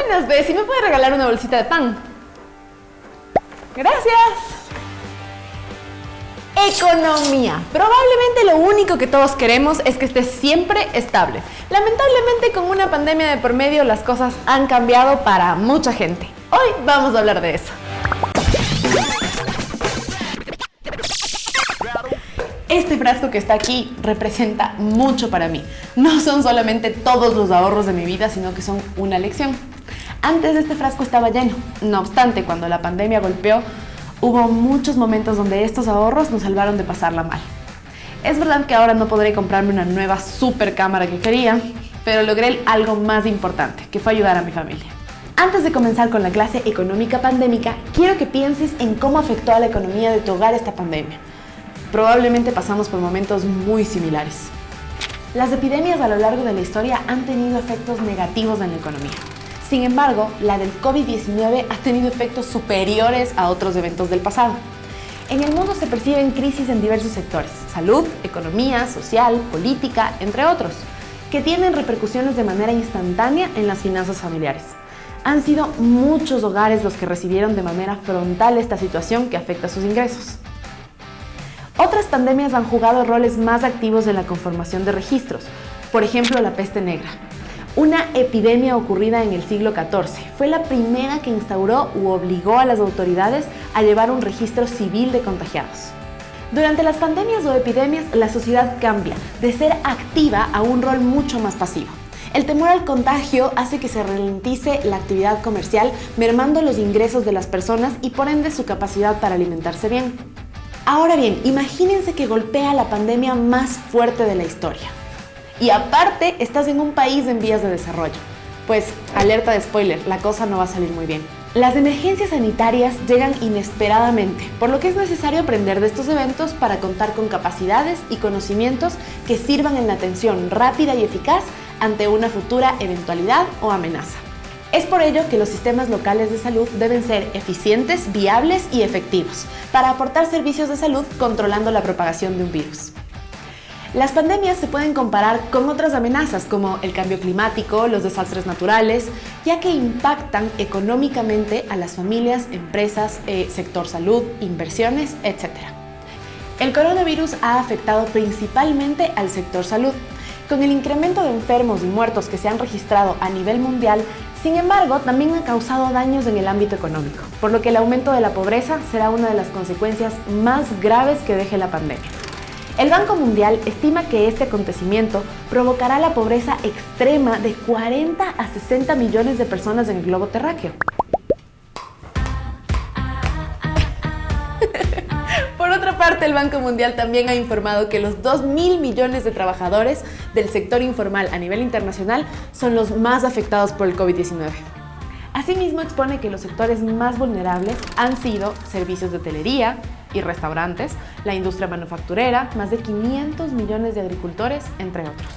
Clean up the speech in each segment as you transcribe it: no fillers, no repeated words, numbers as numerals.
Buenas, Bessie, ¿me puede regalar una bolsita de pan? Gracias. Economía. Probablemente lo único que todos queremos es que esté siempre estable. Lamentablemente, con una pandemia de por medio, las cosas han cambiado para mucha gente. Hoy vamos a hablar de eso. Este frasco que está aquí representa mucho para mí. No son solamente todos los ahorros de mi vida, sino que son una lección. Antes este frasco estaba lleno. No obstante, cuando la pandemia golpeó, hubo muchos momentos donde estos ahorros nos salvaron de pasarla mal. Es verdad que ahora no podré comprarme una nueva super cámara que quería, pero logré algo más importante, que fue ayudar a mi familia. Antes de comenzar con la clase económica pandémica, quiero que pienses en cómo afectó a la economía de tu hogar esta pandemia. Probablemente pasamos por momentos muy similares. Las epidemias a lo largo de la historia han tenido efectos negativos en la economía. Sin embargo, la del COVID-19 ha tenido efectos superiores a otros eventos del pasado. En el mundo se perciben crisis en diversos sectores: salud, economía, social, política, entre otros, que tienen repercusiones de manera instantánea en las finanzas familiares. Han sido muchos hogares los que recibieron de manera frontal esta situación que afecta sus ingresos. Otras pandemias han jugado roles más activos en la conformación de registros, por ejemplo la peste negra. Una epidemia ocurrida en el siglo XIV fue la primera que instauró u obligó a las autoridades a llevar un registro civil de contagiados. Durante las pandemias o epidemias, la sociedad cambia de ser activa a un rol mucho más pasivo. El temor al contagio hace que se ralentice la actividad comercial, mermando los ingresos de las personas y por ende su capacidad para alimentarse bien. Ahora bien, imagínense que golpea la pandemia más fuerte de la historia. Y aparte, estás en un país en vías de desarrollo. Pues, alerta de spoiler, la cosa no va a salir muy bien. Las emergencias sanitarias llegan inesperadamente, por lo que es necesario aprender de estos eventos para contar con capacidades y conocimientos que sirvan en la atención rápida y eficaz ante una futura eventualidad o amenaza. Es por ello que los sistemas locales de salud deben ser eficientes, viables y efectivos para aportar servicios de salud controlando la propagación de un virus. Las pandemias se pueden comparar con otras amenazas como el cambio climático, los desastres naturales, ya que impactan económicamente a las familias, empresas, sector salud, inversiones, etc. El coronavirus ha afectado principalmente al sector salud. Con el incremento de enfermos y muertos que se han registrado a nivel mundial, sin embargo, también ha causado daños en el ámbito económico, por lo que el aumento de la pobreza será una de las consecuencias más graves que deje la pandemia. El Banco Mundial estima que este acontecimiento provocará la pobreza extrema de 40 a 60 millones de personas en el globo terráqueo. Por otra parte, el Banco Mundial también ha informado que los 2.000 millones de trabajadores del sector informal a nivel internacional son los más afectados por el COVID-19. Asimismo, expone que los sectores más vulnerables han sido servicios de hotelería y restaurantes, la industria manufacturera, más de 500 millones de agricultores, entre otros.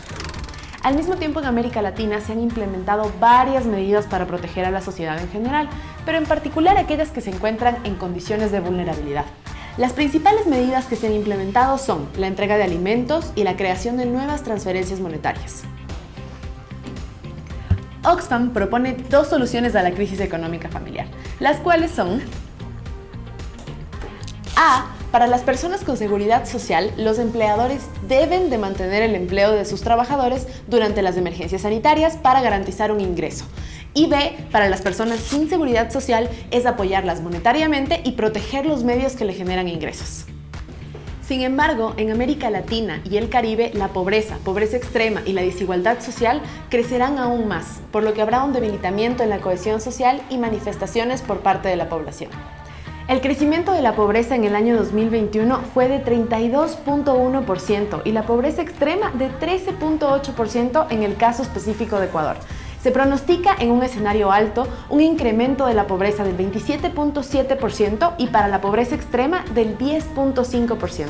Al mismo tiempo, en América Latina se han implementado varias medidas para proteger a la sociedad en general, pero en particular aquellas que se encuentran en condiciones de vulnerabilidad. Las principales medidas que se han implementado son la entrega de alimentos y la creación de nuevas transferencias monetarias. Oxfam propone dos soluciones a la crisis económica familiar, las cuales son: A. Para las personas con seguridad social, los empleadores deben de mantener el empleo de sus trabajadores durante las emergencias sanitarias para garantizar un ingreso. Y B. Para las personas sin seguridad social, es apoyarlas monetariamente y proteger los medios que le generan ingresos. Sin embargo, en América Latina y el Caribe, la pobreza extrema y la desigualdad social crecerán aún más, por lo que habrá un debilitamiento en la cohesión social y manifestaciones por parte de la población. El crecimiento de la pobreza en el año 2021 fue de 32.1% y la pobreza extrema de 13.8% en el caso específico de Ecuador. Se pronostica en un escenario alto un incremento de la pobreza del 27.7% y para la pobreza extrema del 10.5%.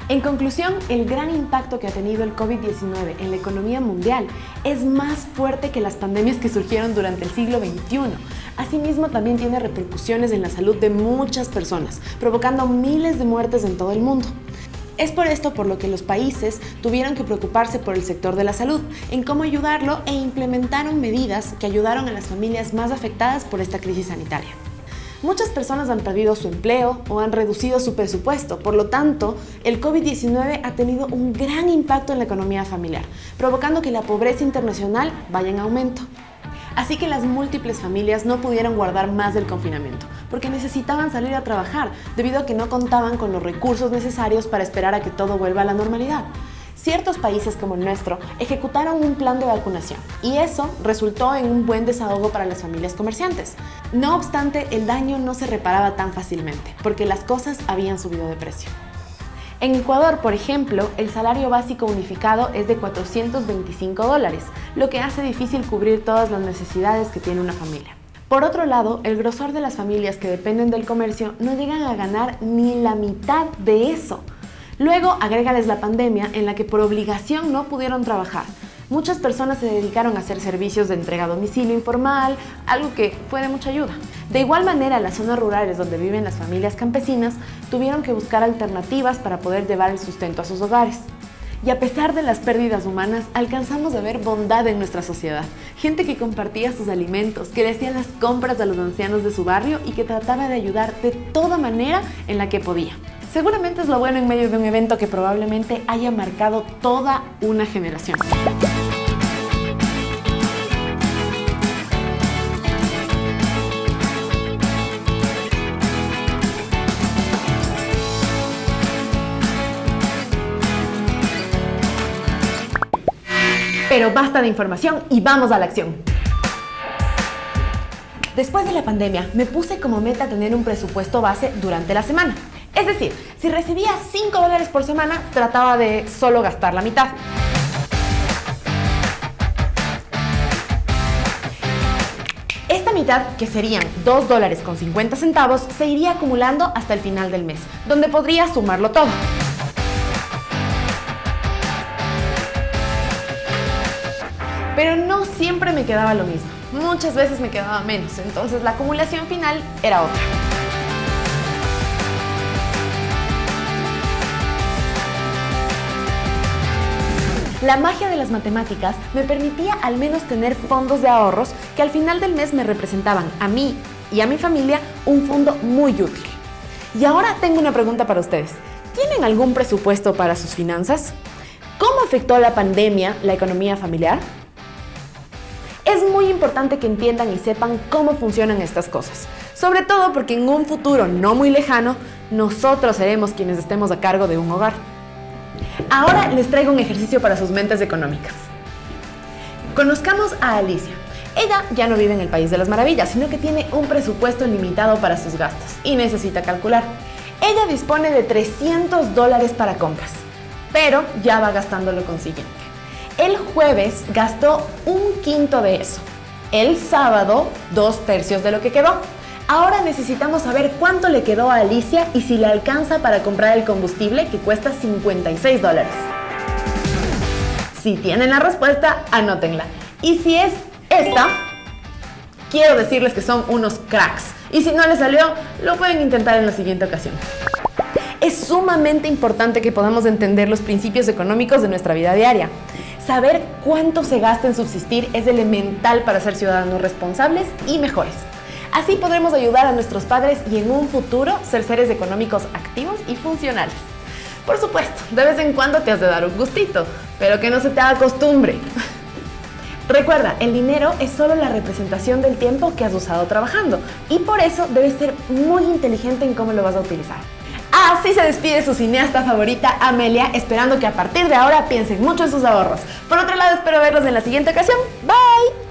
En conclusión, el gran impacto que ha tenido el COVID-19 en la economía mundial es más fuerte que las pandemias que surgieron durante el siglo XXI. Asimismo, también tiene repercusiones en la salud de muchas personas, provocando miles de muertes en todo el mundo. Es por esto por lo que los países tuvieron que preocuparse por el sector de la salud, en cómo ayudarlo e implementaron medidas que ayudaron a las familias más afectadas por esta crisis sanitaria. Muchas personas han perdido su empleo o han reducido su presupuesto, por lo tanto, el COVID-19 ha tenido un gran impacto en la economía familiar, provocando que la pobreza internacional vaya en aumento. Así que las múltiples familias no pudieron guardar más del confinamiento, porque necesitaban salir a trabajar debido a que no contaban con los recursos necesarios para esperar a que todo vuelva a la normalidad. Ciertos países como el nuestro ejecutaron un plan de vacunación y eso resultó en un buen desahogo para las familias comerciantes. No obstante, el daño no se reparaba tan fácilmente, porque las cosas habían subido de precio. En Ecuador, por ejemplo, el salario básico unificado es de $425, lo que hace difícil cubrir todas las necesidades que tiene una familia. Por otro lado, el grosor de las familias que dependen del comercio no llegan a ganar ni la mitad de eso. Luego, agrégales la pandemia en la que por obligación no pudieron trabajar. Muchas personas se dedicaron a hacer servicios de entrega a domicilio informal, algo que fue de mucha ayuda. De igual manera, las zonas rurales donde viven las familias campesinas tuvieron que buscar alternativas para poder llevar el sustento a sus hogares. Y a pesar de las pérdidas humanas, alcanzamos a ver bondad en nuestra sociedad. Gente que compartía sus alimentos, que le hacía las compras a los ancianos de su barrio y que trataba de ayudar de toda manera en la que podía. Seguramente es lo bueno en medio de un evento que probablemente haya marcado toda una generación. Pero basta de información y vamos a la acción. Después de la pandemia, me puse como meta tener un presupuesto base durante la semana. Es decir, si recibía $5 por semana, trataba de solo gastar la mitad. Esta mitad, que serían $2.50, se iría acumulando hasta el final del mes, donde podría sumarlo todo. Pero no siempre me quedaba lo mismo. Muchas veces me quedaba menos, entonces la acumulación final era otra. La magia de las matemáticas me permitía al menos tener fondos de ahorros que al final del mes me representaban a mí y a mi familia un fondo muy útil. Y ahora tengo una pregunta para ustedes. ¿Tienen algún presupuesto para sus finanzas? ¿Cómo afectó la pandemia la economía familiar? Es muy importante que entiendan y sepan cómo funcionan estas cosas, sobre todo porque en un futuro no muy lejano, nosotros seremos quienes estemos a cargo de un hogar. Ahora les traigo un ejercicio para sus mentes económicas. Conozcamos a Alicia. Ella ya no vive en el País de las Maravillas, sino que tiene un presupuesto limitado para sus gastos y necesita calcular. Ella dispone de $300 para compras, pero ya va gastando lo consiguiente. El jueves gastó 1/5 de eso. El sábado, 2/3 de lo que quedó. Ahora necesitamos saber cuánto le quedó a Alicia y si le alcanza para comprar el combustible que cuesta $56. Si tienen la respuesta, anótenla. Y si es esta, quiero decirles que son unos cracks. Y si no les salió, lo pueden intentar en la siguiente ocasión. Es sumamente importante que podamos entender los principios económicos de nuestra vida diaria. Saber cuánto se gasta en subsistir es elemental para ser ciudadanos responsables y mejores. Así podremos ayudar a nuestros padres y en un futuro ser seres económicos activos y funcionales. Por supuesto, de vez en cuando te has de dar un gustito, pero que no se te haga costumbre. Recuerda, el dinero es solo la representación del tiempo que has usado trabajando y por eso debes ser muy inteligente en cómo lo vas a utilizar. Así se despide su cineasta favorita, Amelia, esperando que a partir de ahora piensen mucho en sus ahorros. Por otro lado, espero verlos en la siguiente ocasión. Bye.